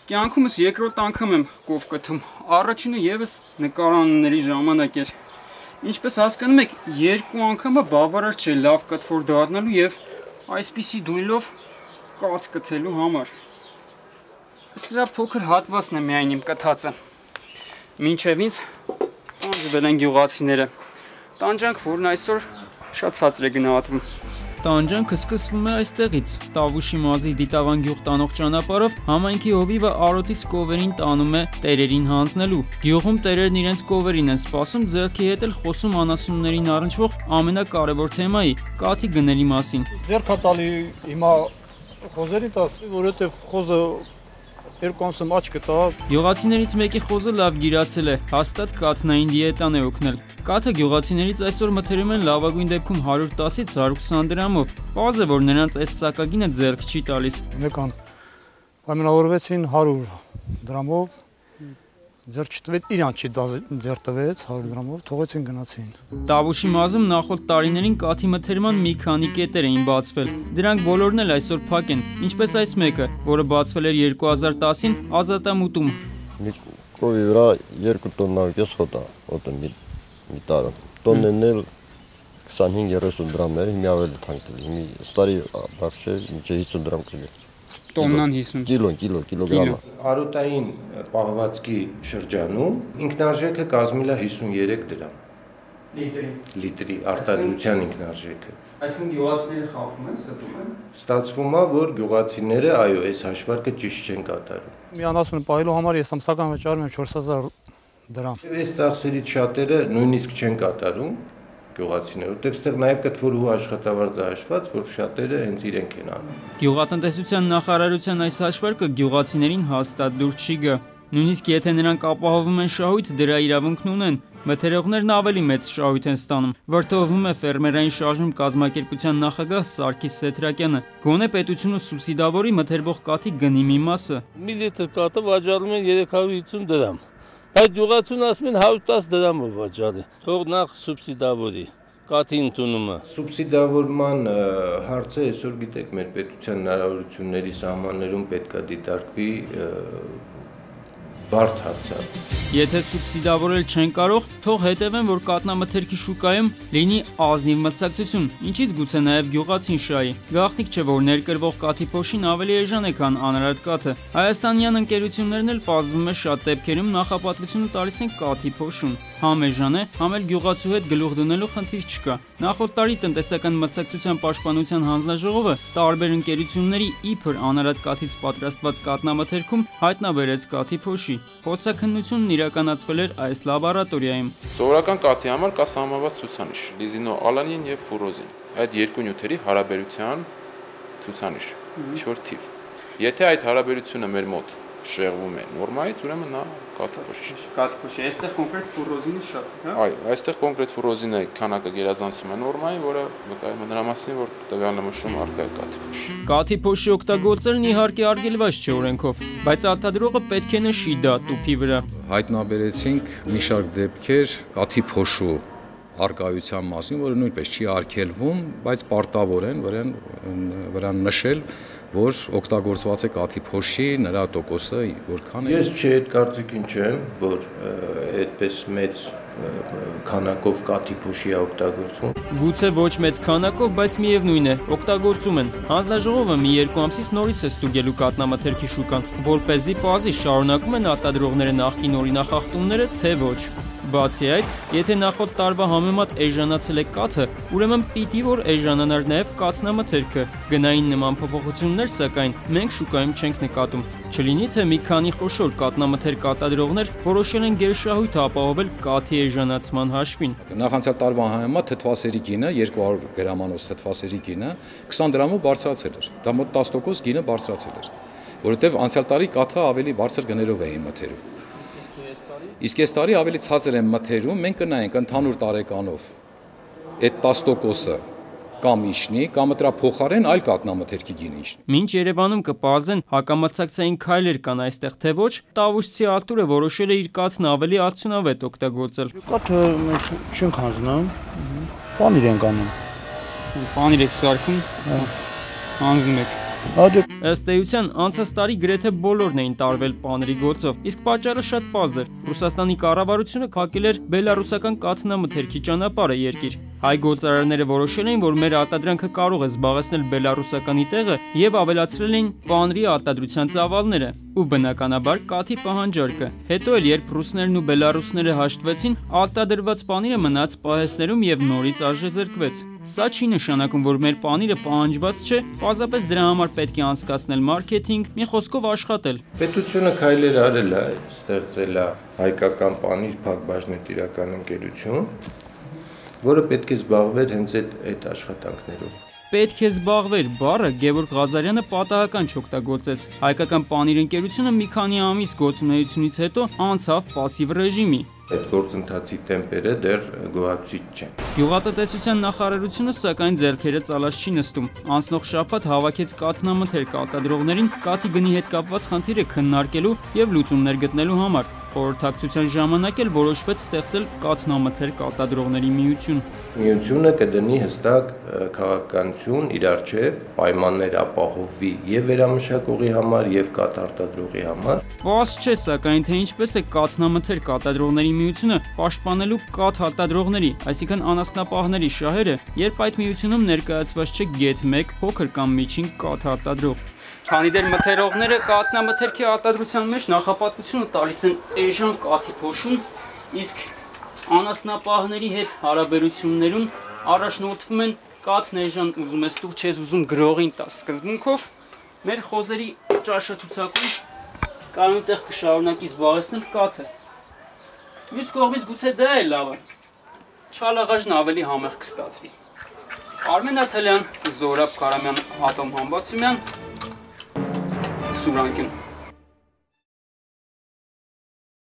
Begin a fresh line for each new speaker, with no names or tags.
Կյանքումս երկրորդ անգամ եմ կով կթում, առաջինը ևս նկարանների ժամանակ էր։ Ինչպես հասկանում եք, երկու անգամը բավարար չէ լավ կտվոր դառնալու եւ այսպիսի դույլով կաթ կթելու համար։ Սրա փոքր հատվածն է միայն իմ կթածը։ Մինչև ինձ տանջվել են գյուղացիները։ Տանջանք, որն այսօր շատ ցածր է գնահատվում։ Տանջանքը սկսվում է այստեղից։ Տավուշի մազի դիտավան գյուղ տանող ճանապարհով համայնքի հովիվը արոտից կովերին տանում է տերերին հանձնելու։ Գյուղում տերերն իրենց կովերին են սպասում, ձեռքի հետ էլ խոսում անասուններին առնչվող ամենակարևոր թեմայի՝ կաթի գների մասին։
Ձեռքա տալի հիմա խոզերի տաս, որովհետև խոզը երկու ամսում աչք կտա։
Գյուղացիներից մեկի խոզը լավ գիրացել է, հաստատ կաթնային դիետան է օգնել։ Կաթը գյուղացիներից այսօր մթերում են լավագույն դեպքում 110-ից 120 դրամով։ Պարզ է, որ նրանց այս սակագինը ձեռք չի տալիս։
Մեկան պայմանավորվեցին 100 դրամով, ձեռք չտվեց, իրանց չի ձեռք տվեց 100 դրամով, թողեցին գնացին։
Տավուշի մազում նախորդ տարիներին կաթի մթերման մի քանի կետեր էին բացվել։ Դրանք բոլորն էլ այսօր փակ են, ինչպես այս մեկը, որը բացվել էր 2010-ին ազատամուտում։
Մի կովի վրա 2 տոննա խոտ է մի տարը։ Տոննեն էլ 25-30 դրամ էր, հիմա ավելի թանկ է։ Հիմա ստարի բարձ չէ, մինչև 50 դրամ կգա։
Տոննան 50
կիլոգրամ։
Արոտային պահվածքի շրջանում ինքնարժեքը կազմել է 53 դրամ։ Լիտրի արտադրության ինքնարժեքը։
Այսինքն գյուղացիները խաբում են, ստում են։
Ստացվում է, որ գյուղացիները, այո, այս հաշվարկը ճիշտ չեն կատարում։
Մի անասուն պահելու համար ես ամսական վճարում եմ 4000 դրամ։
Այս ծախսերից շատերը նույնիսկ չեն կատարում գյուղացիները, որտեղ ստեղ նաև կտվորու աշխատավարձը հաշված, որ շատերը հենց իրենք են անում։
Գյուղատնտեսության նախարարության այս հաշվարկը գյուղացիներին հաստատ դուր չի գա։ Նույնիսկ եթե նրանք ապահովում են շահույթ, դրա իրավունքն ունեն։ Մթերողներն ավելի մեծ շահույթ են ստանում։ Վրդովվում է Ֆերմերային շարժում կազմակերպության նախագահ Սարգիս Սեթրակյանը։ Գոնե պետությունը սուբսիդավորի մթերվող կաթի գնի մի մասը։
Մի լիտր կաթը վաճառում են 350 դրամ։ Այդ գյուղացուն ասում են 110 դրամով վաճառի։ Թող նախ սուբսիդավորի կաթի ընդունումը։
Սուբսիդավորման հարցը այսօր գիտեք մեր պետության հնարավորությունների սահմաններում պետք է դիտարկվի բարդ հարցը։
Եթե սուբսիդավորել չեն կարող, թող հետևեն, որ կաթնամթերքի շուկայում լինի ազնիվ մրցակցություն, ինչից գուցե նաև գյուղացին շահի։ Գաղտնիք չէ, որ ներկրվող կաթի փոշին ավելի էժան է, քան անարատ կաթը։ Հայաստանյան ընկերություններն էլ պարզվում է շատ դեպքերում նախապատվությունը տալիս են կաթի փոշուն։ Համ էժան է, համ էլ գյուղացու հետ գլուխ դնելու խնդիր չկա։ Նախորդ տարի տնտեսական մրցակցության պաշտպանության հանձնաժողովը տարբեր ընկերությունների իբր անարատ կաթից պատրաստված կաթնամթերքում հայտնաբերեց կաթի փոշի։ Փորձաքննությունն իրականացվել էր այս լաբորատորիայում։
Սովորական կաթի համար կա սահմանված ցուցանիշ՝ լիզինոալանին եւ ֆուրոզին։ Այդ երկու նյութերի հարաբերության ցուցանիշ, ինչ-որ թիվ։ Եթե այդ հարաբերությունը մեր մոտ շեղվում է նորմայից, ուրեմն նա կաթի փոշի։
Կաթի փոշի, այստեղ կոնկրետ ֆուրոզինը շատ է, հա։
Այո, այստեղ կոնկրետ ֆուրոզինը քանակը գերազանցում է նորմային, որը վկայում է նրա մասին, որ տվյալ նմուշում առկա է կաթի փոշի։
Կաթի փոշի օգտագործելն իհարկե արգելված չէ օրենքով, բայց արտադրողը պետք է նշի դա տուփի վրա։
Հայտնաբերեցինք մի շարք դեպքեր կաթի փոշու արկայության մասին, որը նույնպես չի արգելվում, բայց պարտավոր են վրան նշել, որ օգտագործված է կաթի փոշի, նրա տոկոսը որքան է։
Ես այդ կարծիքին չեմ, որ այդպես մեծ քանակով կաթի փոշի է օգտագործվում։
Գուցե ոչ մեծ քանակով, բայց միևնույն է, օգտագործում են։ Հանձնաժողովը մի 2 ամսից նորից է ստուգելու կաթնամթերքի շուկան, որպեսզի պարզի շարունակում են արտադրողները նախկին օրինախախտումները, թե ոչ։ Բացի այդ, եթե նախորդ տարվա համեմատ էժանացել է կաթը, ուրեմն պիտի որ էժանանար նաև կաթնամթերքը։ Գնային նման փոփոխություններ, սակայն մենք շուկայում չենք նկատում։ Չլինի թե մի քանի խոշոր կաթնամթերք արտադրողներ որոշել են գերշահույթ ապահովել կաթի էժանացման հաշվին։
Նախանցյալ տարվա համեմատ թթվասերի գինը 200 գրամանոց թթվասերի գինը 20 դրամով բարձրացել էր։ Դա մոտ 10% գինը բարձրացել էր, որովհետև անցյալ տարի կաթը ավելի բարձր գներով էին մթերում։ Իսկ այս տարի ավելի ցածր են մթերում, մենք կնայենք ընդհանուր տարեկանով այդ 10%-ը կամ իշնի, կամ դրա փոխարեն այլ կաթնամթերքի գին իշնի։
Մինչ Երևանում կպարզեն հակամրցակցային քայլեր կան այստեղ թե ոչ, Տավուշցի Արտուրը որոշել է իր կաթն ավելի արդյունավետ օգտագործել։
Կաթը մենք չենք հանձնում, պանիր ենք անում։
Պանիր եք սարքում, հանձնում եք։ Ըստ էության, անցած տարի գրեթե բոլորն էին տարվել պաների գործով, իսկ պատճառը շատ պարզ էր։ Ռուսաստանի կառավարությունը փակել էր բելարուսական կաթնամթերքի ճանապարհը երկիր։ Հայ գործարարները որոշել էին, որ մեր արտադրանքը կարող է զբաղեցնել բելարուսականի տեղը եւ ավելացրել էին պանրի արտադրության ծավալները ու բնականաբար կաթի պահանջարկը։ Հետո էլ երբ ռուսներն ու բելարուսները հաշտվեցին, արտադրված պանիրը մնաց պահեստներում եւ նորից արժեզրկվեց։ Սա չի նշանակում, որ մեր պանիրը պահանջված չէ, պարզապես դրա համար պետք է անցկացնել մարքեթինգ, մի խոսքով աշխատել։
Պետությունը քայլեր արել է, ստեղծել է հայկական պանիր փակbaşնետիրական ընկերություն, որը պետք է զբաղվեր հենց այդ աշխատանքներով։
Պետք է զբաղվեր բառը Գևորգ Ղազարյանը պատահական չօգտագործեց։ Հայկական պանիր ընկերությունը մի քանի ամիս գործունեությունից հետո անցավ պասիվ ռեժիմի։
Այդ գործընթացի տեմպերը դեռ գոհացուցիչ չեն։
Գյուղատնտեսության նախարարությունը սակայն ձեռքերը ծալած չի նստում։ Անցնող շաբաթ հավաքեց կաթնամթերք արտադրողներին կաթի գնի հետ կապված խնդիրը քննարկելու եւ լուծումներ գտնելու համար։ Խորհրդակցության ժամանակ էլ որոշվեց ստեղծել կաթնամթերք արտադրողների միություն։
Միությունը կդնի հստակ քաղաքականություն իր առջև, պայմաններ ապահովի եւ վերամշակողի համար եւ կաթ արտադրողի համար։
Պարզ չէ սակայն թե ինչպես է կաթնամթերք արտադրողների միությունը պաշտպանելու կաթ արտադրողների, այսինքն անասնապահների շահերը, երբ այդ միությունում ներկայացված չէ գեթ 1 փոքր կամ միջին կաթ արտադրող։ Քանի դեռ մթերողները կաթնամթերքի արտադրության մեջ նախապատվությունը տալիս են էժան կաթի փոշուն, իսկ անասնապահների հետ հարաբերություններում առաջնորդվում են կաթն էժան ուզում ես տուր, չես ուզում գրողին տաս սկզբունքով, մեր խոզերի ճաշացուցակում կանոնտեղ կշարունակի զբաղեցնել կաթը։ Մյուս կողմից գուցե դա է լավը, չալաղաժն ավելի համեղ կստացվի։ Արմեն Աթալյան, Զորաբ Կարամյան, Ատոմ Համբարձումյան, Սուրանքին։